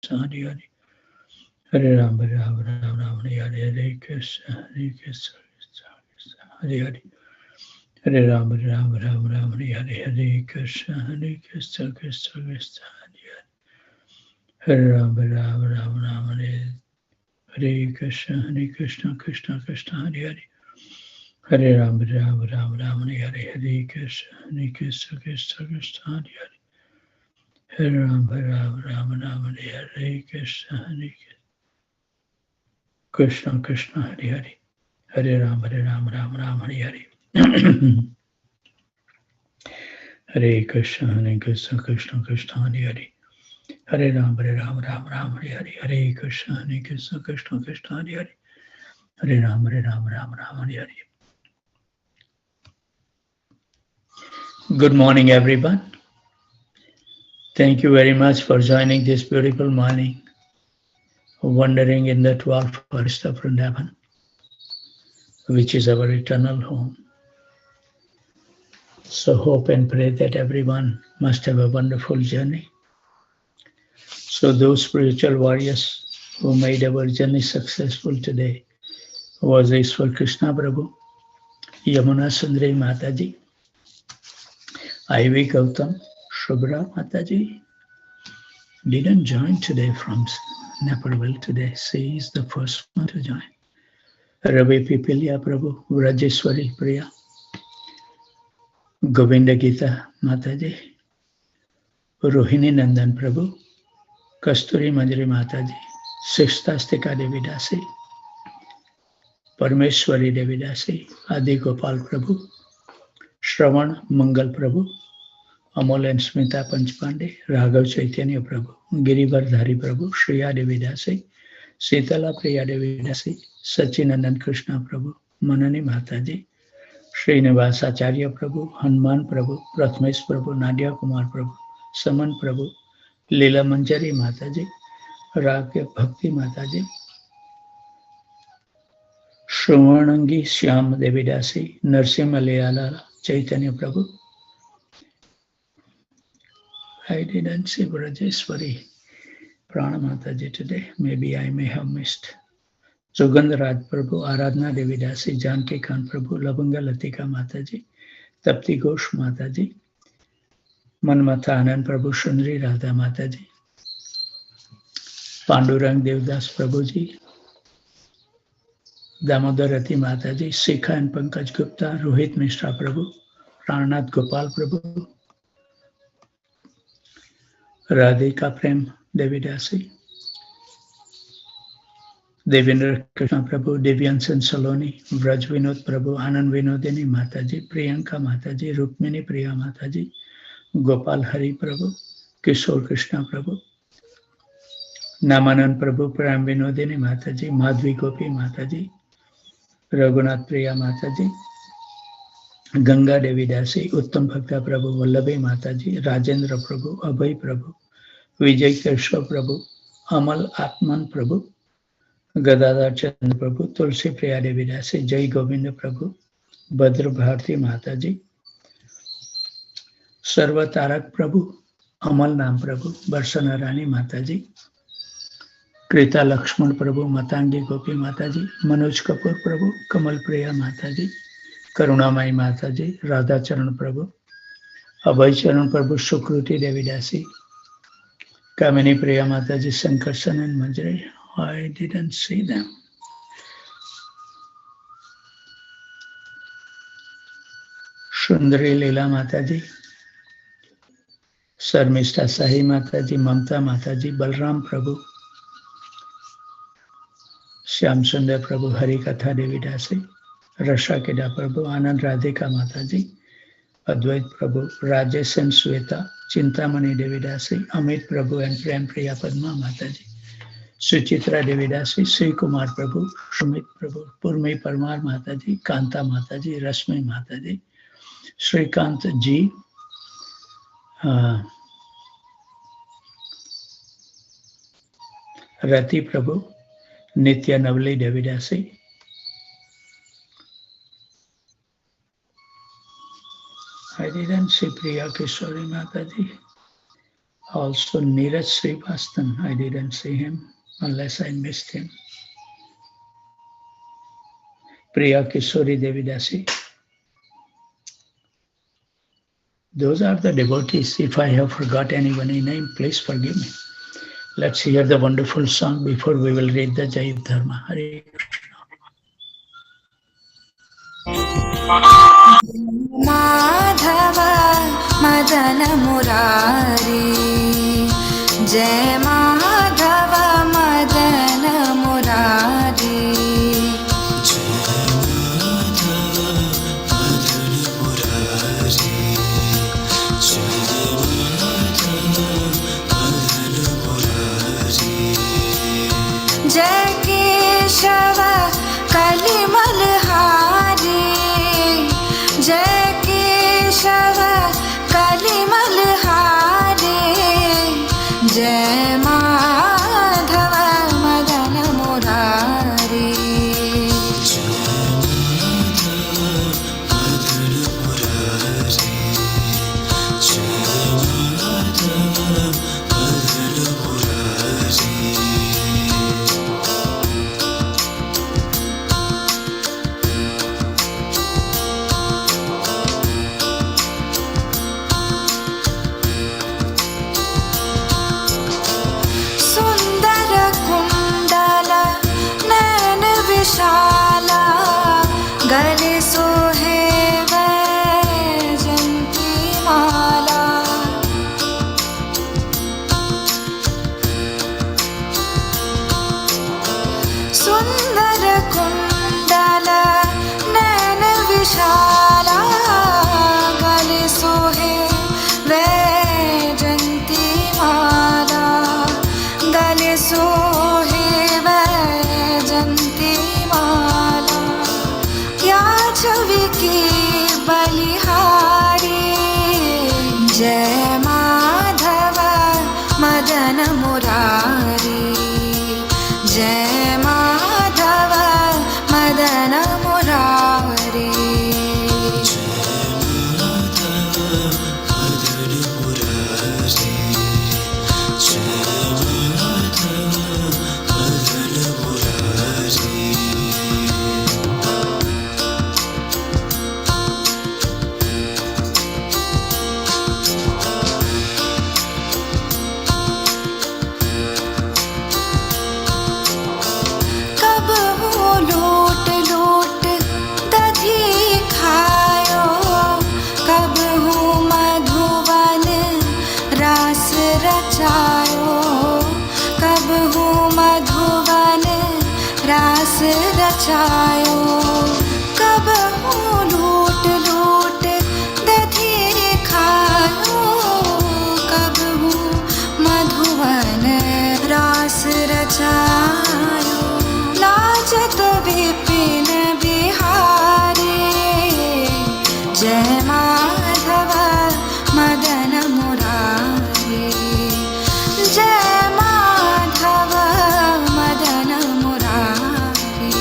Hare Hare. Hare Ram, Hare Ram, Ram Ram, Hare Hare, Hare Krishna, Hare Krishna, Krishna Krishna, Hare Hare. Hare Ram, Hare Ram, Ram Ram, Hare Hare, Hare Krishna, Hare Krishna, Krishna Krishna, Hare Hare. Hare Ram, Hare Ram, Ram Ram, Hare Krishna, Hare Krishna, Krishna Krishna, Hare Hare. Hare Ram, Hare Ram, Ram Ram, Hare Hare, Hare Krishna, Hare Krishna, Krishna Krishna, Hare Hare. Hare Ram, Hare Ram, Ram Ram, Hare Hare, Krishna, Hare Krishna, Krishna, Hare Hare. Hare Ram, Hare Ram, Ram Ram, Hare Hare. Hare Krishna, Krishna Krishna, Hare Hare. Hare Ram, Ram Ram, Hare Hare. Hare Krishna, Krishna Krishna, Hare Hare. Hare Ram, Ram Ram, Hare Hare. Good morning, everyone. Thank you very much for joining this beautiful morning, wandering in the 12th forest of Vrindavan, which is our eternal home. So hope and pray that everyone must have a wonderful journey. So those spiritual warriors who made our journey successful today was Ishwar Krishna Prabhu, Yamuna Sundari Mataji, Ivy Gautam, Shubhra Mataji didn't join today from Naperville today. She is the first one to join. Ravi Pipilia Prabhu, Rajeshwari Priya, Govinda Gita Mataji, Rohini Nandan Prabhu, Kasturi Manjari Mataji, Sixtastika Devi Dasi, Parmeshwari Devi Dasi, Adi Gopal Prabhu, Shravan Mangal Prabhu, Amol and Smita Panchpande, Raghav Chaitanya Prabhu, Girivardhari Prabhu, Shriya Devi Dasi, Sitala Priya Devi Dasi, Sachinandan Krishna Prabhu, Manani Mataji, Srinivas Acharya Prabhu, Hanuman Prabhu, Prathmesh Prabhu, Nadia Kumar Prabhu, Saman Prabhu, Leela Manjari Mataji, Ragya Bhakti Mataji, Shravanangi Shyam Devidasi, Narsim Alayala Chaitanya Prabhu. I didn't see Brajeswari Prana Mataji today. Maybe I may have missed. Sugandharaj Prabhu, Aradhana Devidasi, Janki Khan Prabhu, Labanga Latika Mataji, Tapti Ghosh Mataji, Manmatha Anand Prabhu, Shundri Radha Mataji, Pandurang Devdas Prabhuji, Damodarati Mataji, Sikha and Pankaj Gupta, Rohit Mishra Prabhu, Pranath Gopal Prabhu, Radhika Prem Devidasi, Devendra Krishna Prabhu, Devyansan Saloni, Vraj Vinod Prabhu, Anand Vinodini Mataji, Priyanka Mataji, Rukmini Priya Mataji, Gopal Hari Prabhu, Kishore Krishna Prabhu, Namanand Prabhu, Prem Vinodini Mataji, Madhvi Gopi Mataji, Raghunath Priya Mataji, Ganga Devi Dasi, Uttam Bhakta Prabhu, Vallabhi Mataji, Rajendra Prabhu, Abhay Prabhu, Vijay Kershav Prabhu, Amal Atman Prabhu, Gadadhar Chandra Prabhu, Tulsi Priya Devi Dasi, Jai Govinda Prabhu, Bhadra Bharti Mataji, Sarva Tarak Prabhu, Amal Nam Prabhu, Barsana Rani Mataji, Krita Lakshman Prabhu, Matangi Gopi Mataji, Manoj Kapoor Prabhu, Kamal Priya Mataji, Karunamai Mataji, Radha Charan Prabhu, Abhay Charan Prabhu, Sukruti Devi Dasi, Kamini Priya Mataji, Sankarsan and Manjari. I didn't see them. Sundari Leela Mataji, Sarmishta Sahi Mataji, Mamta Mataji, Balram Prabhu, Shyam Sundar Prabhu, Hari Katha Devi Dasi, Rasha Keda Prabhu, Anand Radhika Mataji, Advait Prabhu, Rajesh and Sweta, Chintamani Devi Dasi, Amit Prabhu and Prem Priya Padma Mataji, Suchitra Devi Dasi, Sri Kumar Prabhu, Shumit Prabhu, Purmi Parmar Mataji, Kanta Mataji, Rasmi Mataji, Srikant Ji, Rati Prabhu, Nitya Navali Devi Dasi, I didn't see Priya Kishori Mataji. Also, Neeraj Srivastava, I didn't see him unless I missed him. Priya Kishori Devidasi. Those are the devotees. If I have forgot anybody's name, please forgive me. Let's hear the wonderful song before we will read the Jaiva Dharma. Hare Krishna. Madhava Madana Murari, Jai Madhava Madana Murari, Jai Keshava Kalimal Hari, Jai Keshava Kalimal Hari, Jai Madhava Madana Murari, Sundara Kundala Naina Vishala, Gale Sohe Vaijanti Mala, Sundara Kundala Naina Vishala, Gale Sohe Vaijanti Mala, Gale Sohe Vaijanti Mala, Ya Chaviki Balihari, Jai Madhava Madana Murari, Jai Madhava Madana Murari, कब हो लूट लूट दधी खायो, कब हो मधुवन रास रचायो, कब हो मधुवन रास रचायो, कब हो लूट लूट दधी खायो, कब हो मधुवन रास रचायो, लाजत विपिन बिहारी, जय माधव मदन मुरारी, जय Madhav Madan Murari,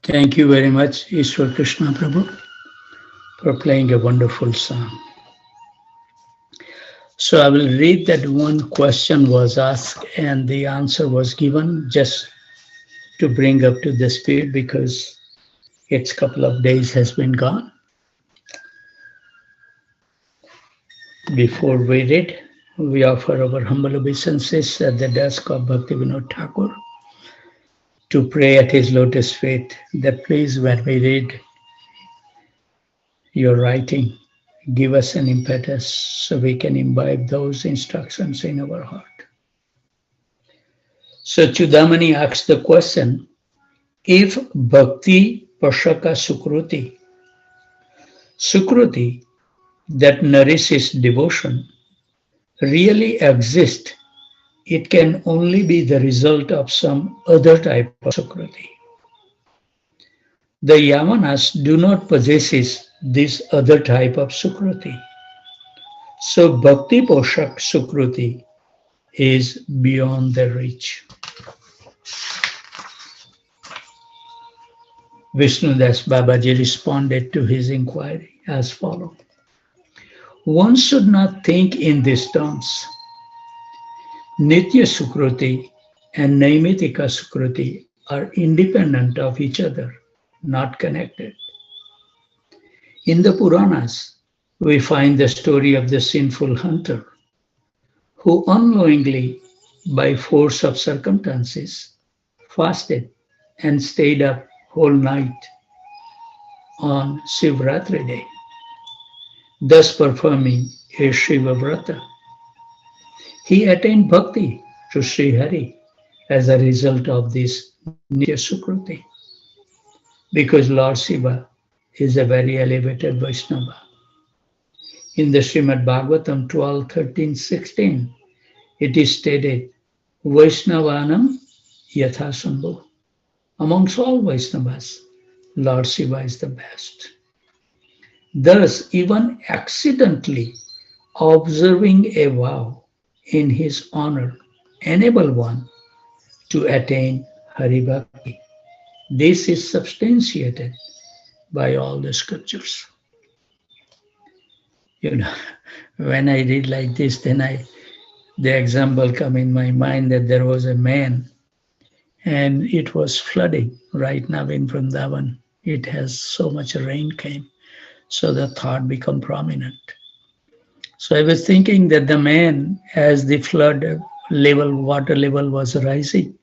Thank you very much, Ishwar Krishna Prabhu, for playing a wonderful song. So I will read that one question was asked and the answer was given just to bring up to the speed because its couple of days has been gone. Before we read, we offer our humble obeisances at the desk of Bhaktivinoda Thakur to pray at his lotus feet that please when we read your writing, give us an impetus so we can imbibe those instructions in our heart. So Chudamani asks the question, if bhakti pashaka sukruti that nourishes devotion, really exists, it can only be the result of some other type of sukruti. The Yamanas do not possess this other type of sukruti. So bhakti poshak sukruti is beyond their reach. Vishnudas Babaji responded to his inquiry as follows. One should not think in these terms. Nitya Sukruti and Naimitika Sukruti are independent of each other, not connected. In the Puranas, we find the story of the sinful hunter who unknowingly, by force of circumstances, fasted and stayed up whole night on Shivratri day, thus performing a Shiva Vrata. He attained bhakti to Sri Hari as a result of this Nitya Sukruti, because Lord Shiva is a very elevated Vaishnava. In the Srimad Bhagavatam 12, 13, 16, it is stated, Vaishnavanam Yathasambhu. Amongst all Vaishnavas, Lord Shiva is the best. Thus, even accidentally observing a vow in his honor enable one to attain Hari Bhakti. This is substantiated by all the scriptures. You know, when I read like this, then the example come in my mind that there was a man and it was flooding right now in Vrindavan. It has so much rain came, so the thought become prominent. So I was thinking that the man, as the flood level, water level was rising,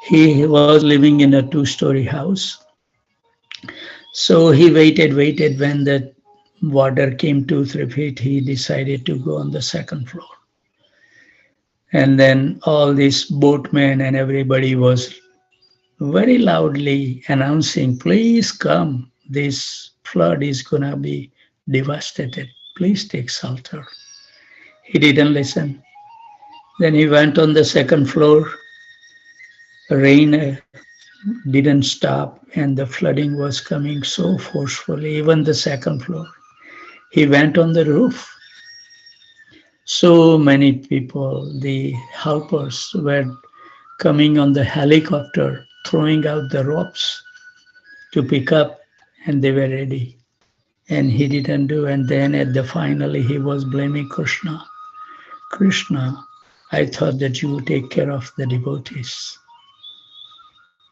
he was living in a 2-story house. So he waited when the water came 2-3 feet, he decided to go on the 2nd floor. And then all these boatmen and everybody was very loudly announcing, please come, this flood is gonna be devastated. Please take shelter. He didn't listen. Then he went on the 2nd floor. Rain didn't stop and the flooding was coming so forcefully, even the 2nd floor. He went on the roof. So many people, the helpers, were coming on the helicopter, throwing out the ropes to pick up, and they were ready. And he didn't do. And then at the finally, he was blaming Krishna. Krishna, I thought that you would take care of the devotees.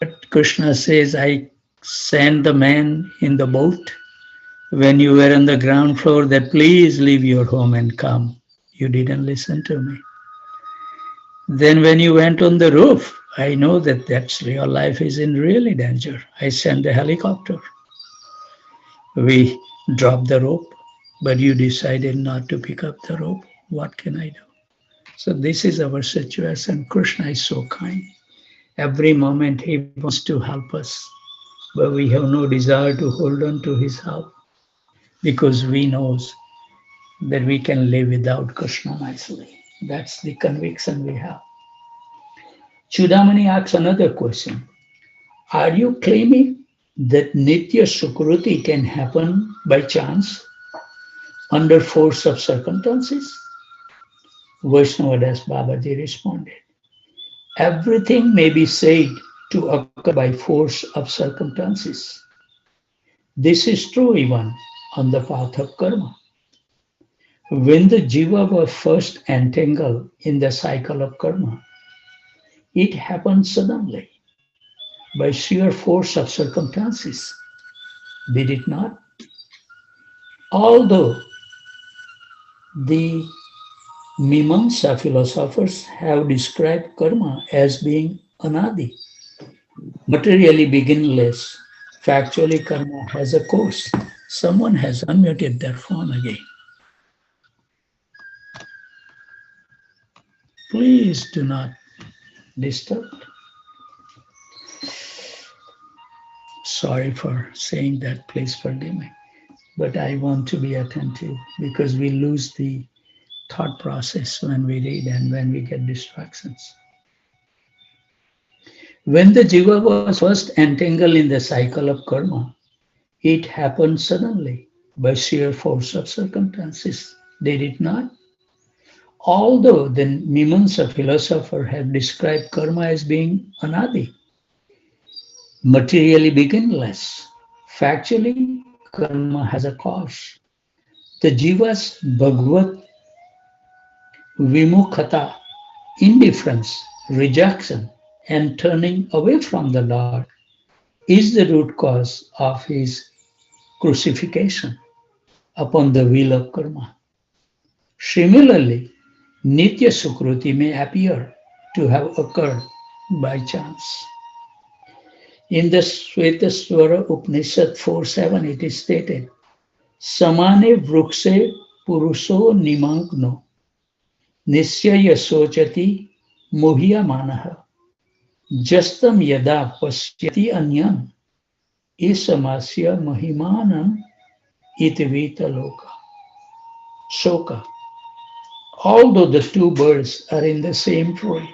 But Krishna says, I sent the man in the boat when you were on the ground floor that please leave your home and come. You didn't listen to me. Then when you went on the roof, I know that your life is in really danger. I sent the helicopter. We dropped the rope, but you decided not to pick up the rope. What can I do? So this is our situation. Krishna is so kind. Every moment he wants to help us, but we have no desire to hold on to his help because we know that we can live without Krishna nicely. That's the conviction we have. Chudamani asks another question. Are you claiming that Nitya Sukruti can happen by chance under force of circumstances? Vaishnava Das Babaji responded, everything may be said to occur by force of circumstances. This is true even on the path of karma. When the jiva was first entangled in the cycle of karma, it happened suddenly by sheer force of circumstances. Did it not? Although the Mimamsa philosophers have described karma as being anadi, materially beginless, factually karma has a course. Someone has unmuted their phone again. Please do not disturb. Sorry for saying that, please forgive me. But I want to be attentive because we lose the thought process when we read and when we get distractions. When the jiva was first entangled in the cycle of karma, it happened suddenly by sheer force of circumstances. Did it not? Although the Mimamsa philosopher have described karma as being anadi, materially beginless, factually karma has a cause. The jiva's bhagavad vimukhata, indifference, rejection, and turning away from the Lord is the root cause of his crucifixion upon the wheel of karma. Similarly, Nitya Sukruti may appear to have occurred by chance. In the Svetaswara Upanishad 4.7 it is stated, Samane vrukse puruso nimangno nisyaya sochati muhya manaha jastam yada pasyati anyan isamasya mahimanam itivita loka. Shoka. Although the two birds are in the same tree,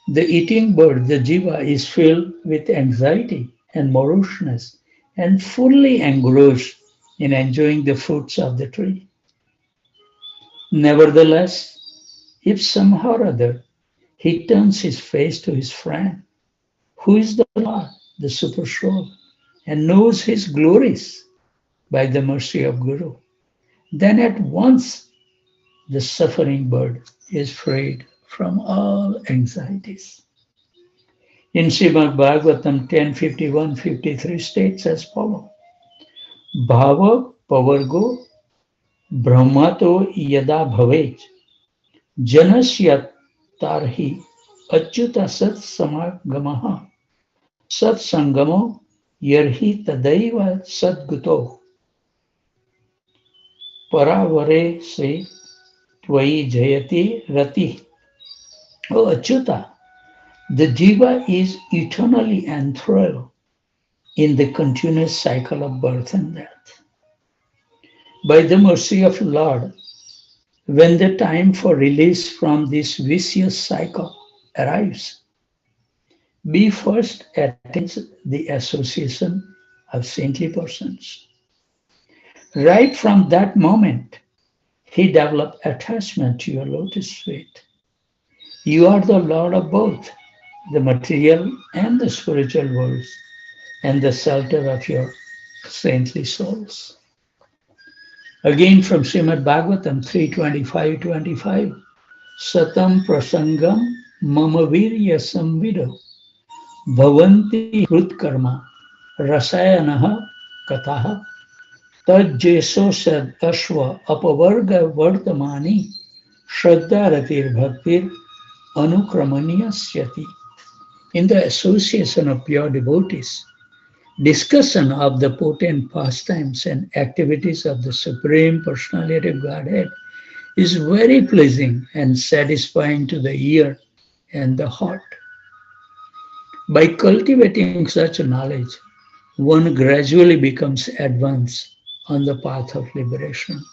the eating bird, the jiva, is filled with anxiety and moroseness and fully engrossed in enjoying the fruits of the tree. Nevertheless, if somehow or other he turns his face to his friend, who is the Lord, the Super Soul, and knows his glories by the mercy of Guru, then at once the suffering bird is freed from all anxieties. In Srimad Bhagavatam 10.51-53 states as follows, Bhava pavargo brahmato yada bhavaj janasya tarhi achyuta sat samagamaha sat sangamo yarhi tadaiva sadguto paravare se tvai jayati rati. O Achyuta, the jiva is eternally enthralled in the continuous cycle of birth and death. By the mercy of Lord, when the time for release from this vicious cycle arrives, be first attains the association of saintly persons. Right from that moment, he developed attachment to your lotus feet. You are the Lord of both, the material and the spiritual worlds, and the shelter of your saintly souls. Again from Srimad Bhagavatam 3.25-25, Satam prasangam mama virya samvido bhavanti hrutkarma rasayanaha kataha tajjeso sad ashva apavarga vartamani shraddha ratir bhaktir anukramanyasyati. In the association of pure devotees, discussion of the potent pastimes and activities of the Supreme Personality of Godhead is very pleasing and satisfying to the ear and the heart. By cultivating such knowledge, one gradually becomes advanced on the path of liberation.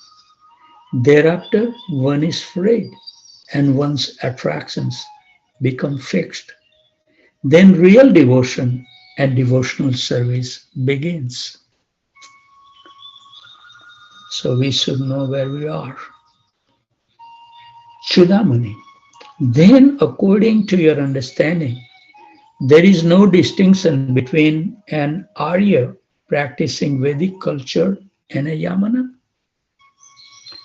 Thereafter, one is freed and one's attractions become fixed. Then real devotion and devotional service begins. So we should know where we are. Chudamani, then according to your understanding, There is no distinction between an Arya practicing Vedic culture and a Yamana.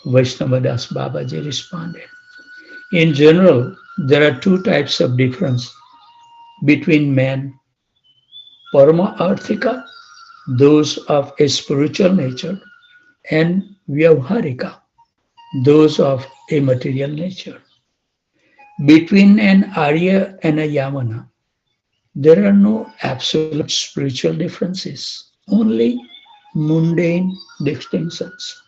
Vaishnavadas Babaji responded. In general, there are two types of difference between men, Parama Arthika, those of a spiritual nature, and Vyavharika, those of a material nature. Between an Arya and a Yamana, there are no absolute spiritual differences, only mundane distinctions.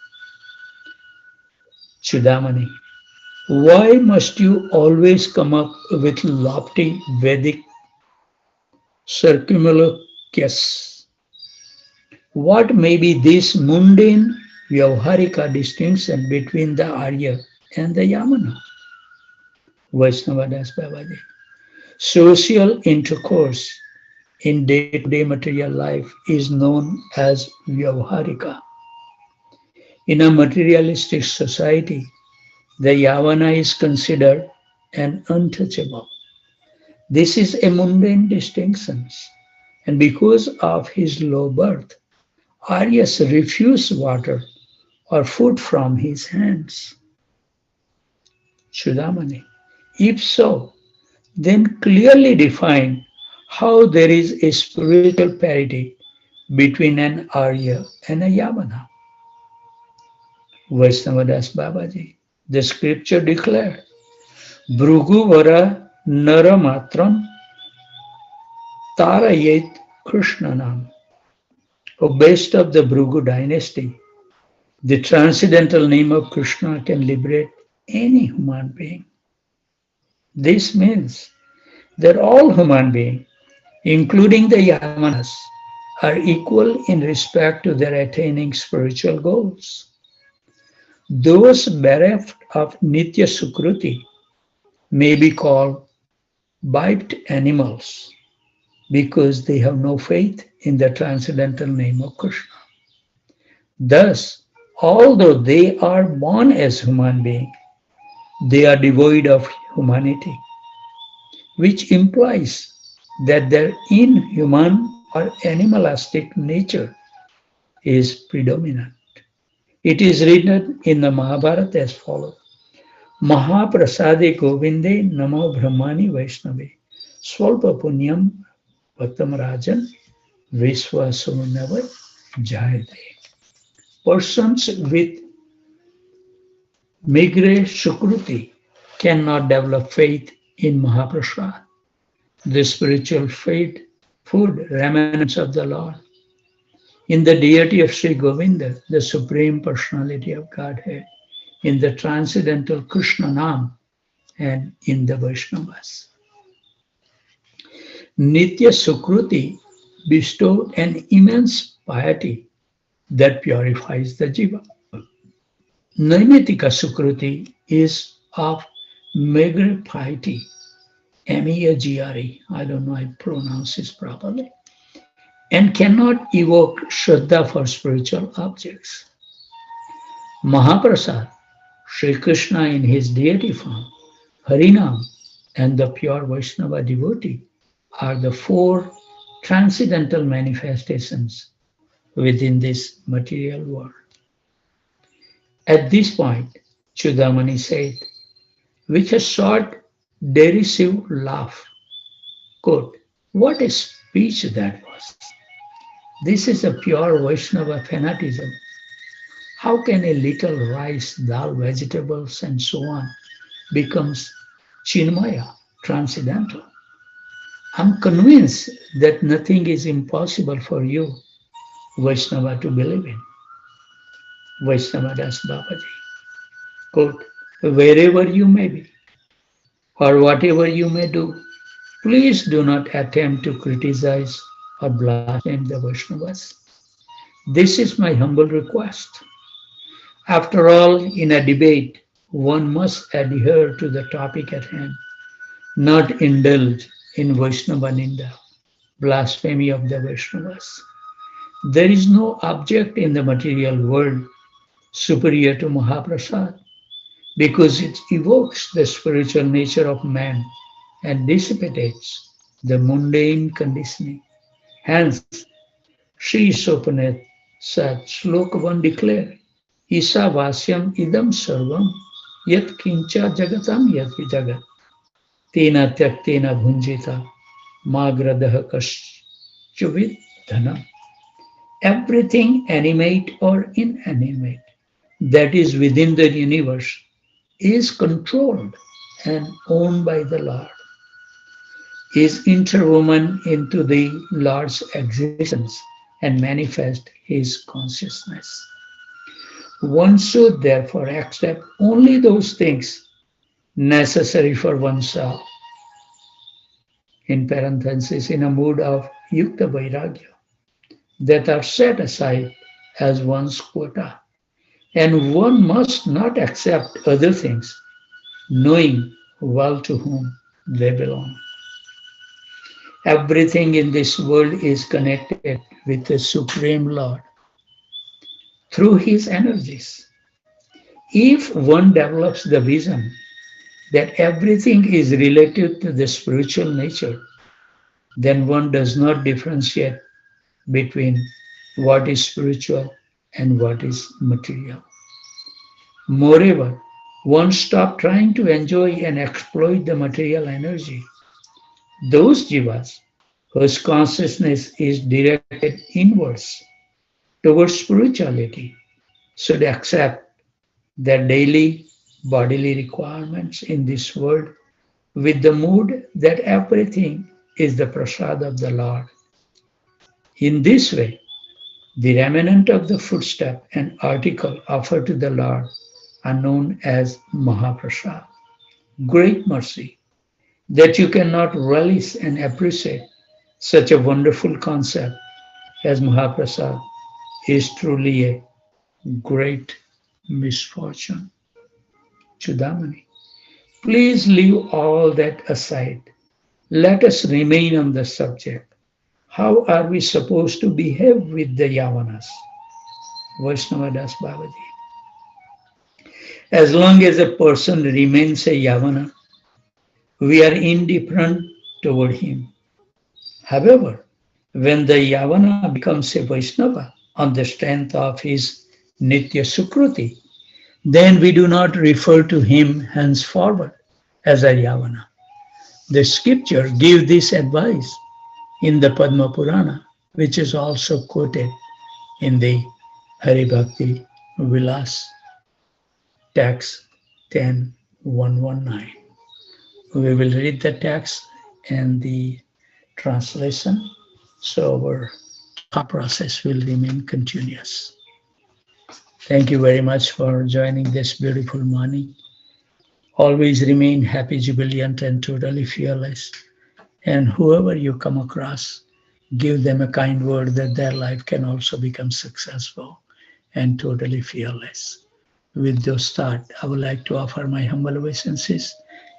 Chudamani, why must you always come up with lofty Vedic circumlocutions? What may be this mundane Vyavharika distinction between the Arya and the Yamana? Vaishnavadas Babaji. Social intercourse in day-to-day material life is known as Vyavharika. In a materialistic society, the Yavana is considered an untouchable. This is a mundane distinction, and because of his low birth, Aryas refused water or food from his hands. Chudamani. If so, then clearly define how there is a spiritual parity between an Arya and a Yavana. Vaishnavadas Babaji. The scripture declared, Bhrugu Vara Naramatram Tarayet Krishnanam. O best of the Bhrugu dynasty, the transcendental name of Krishna can liberate any human being. This means that all human beings, including the Yamanas, are equal in respect to their attaining spiritual goals. Those bereft of Nitya Sukruti may be called biped animals because they have no faith in the transcendental name of Krishna. Thus, although they are born as human beings, they are devoid of humanity, which implies that their inhuman or animalistic nature is predominant. It is written in the Mahabharata as follows. Mahaprasade Govinde Namo Brahmani Vaishnave Swalpa Punyam Vattam Rajan Viswasunava Jayate. Persons with Migre Sukruti cannot develop faith in Mahaprasad, the spiritual faith, food remnants of the Lord, in the deity of Sri Govinda, the Supreme Personality of Godhead, in the transcendental Krishna Nam, and in the Vaishnavas. Nitya Sukruti bestowed an immense piety that purifies the jiva. Naimitika Sukruti is of meager piety, M-E-A-G-R-E, I don't know I pronounce this properly, and cannot evoke Shraddha for spiritual objects. Mahaprasad, Sri Krishna in his deity form, Harinam, and the pure Vaishnava devotee are the four transcendental manifestations within this material world. At this point, Chudamani said, with a short derisive laugh, quote, what a speech that was. This is a pure Vaishnava fanaticism. How can a little rice, dal, vegetables, and so on becomes Chinmaya, transcendental? I'm convinced that nothing is impossible for you, Vaishnava, to believe in. Vaishnavadas Babaji, quote, wherever you may be, or whatever you may do, please do not attempt to criticize or blaspheme the Vaishnavas. This is my humble request. After all, in a debate, one must adhere to the topic at hand, not indulge in Vaishnava Ninda, blasphemy of the Vaishnavas. There is no object in the material world superior to Mahaprasad because it evokes the spiritual nature of man and dissipates the mundane conditioning. Hence, Sri Sopanet said, Sloka 1 declared, Isa Vasyam idam sarvam yat kincha jagatam yat jagat tena tyaktena bhunjita magradaha kaschuvit dhanam. Everything animate or inanimate that is within the universe is controlled and owned by the Lord, is interwoven into the Lord's existence and manifest his consciousness. One should therefore accept only those things necessary for oneself, in parenthesis, in a mood of yukta vairagya, that are set aside as one's quota. And one must not accept other things, knowing well to whom they belong. Everything in this world is connected with the Supreme Lord through his energies. If one develops the vision that everything is related to the spiritual nature, then one does not differentiate between what is spiritual and what is material. Moreover, one stops trying to enjoy and exploit the material energy. Those jivas whose consciousness is directed inwards towards spirituality should accept their daily bodily requirements in this world with the mood that everything is the prasad of the Lord. In this way, the remnant of the footstep and article offered to the Lord are known as Mahaprasad. Great mercy that you cannot relish and appreciate such a wonderful concept as Mahaprasad is truly a great misfortune. Chudamani, please leave all that aside. Let us remain on the subject. How are we supposed to behave with the Yavanas? Vaishnava Das Babaji. As long as a person remains a Yavana, we are indifferent toward him. However, when the Yavana becomes a Vaishnava on the strength of his Nitya Sukruti, then we do not refer to him henceforward as a Yavana. The scripture gives this advice in the Padma Purana, which is also quoted in the Hari Bhakti Vilas text 10.119. We will read the text and the translation, so our thought process will remain continuous. Thank you very much for joining this beautiful morning. Always remain happy, jubilant, and totally fearless. And whoever you come across, give them a kind word that their life can also become successful and totally fearless. With those thoughts, I would like to offer my humble obeisances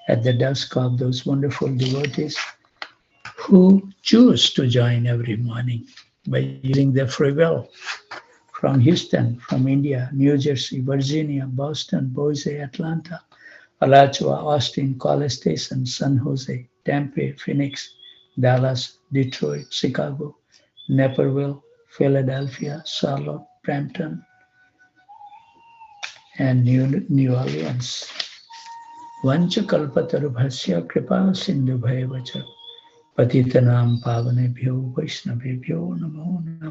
at the dusk of those wonderful devotees who choose to join every morning by using their free will. From Houston, from India, New Jersey, Virginia, Boston, Boise, Atlanta, Alachua, Austin, College Station, San Jose, Tempe, Phoenix, Dallas, Detroit, Chicago, Naperville, Philadelphia, Charlotte, Brampton, and New Orleans. Vancha kalpatarubhasya kripa sindhu bhayavacha patitanam pavanebhyo vaishnavebhyo namo namo.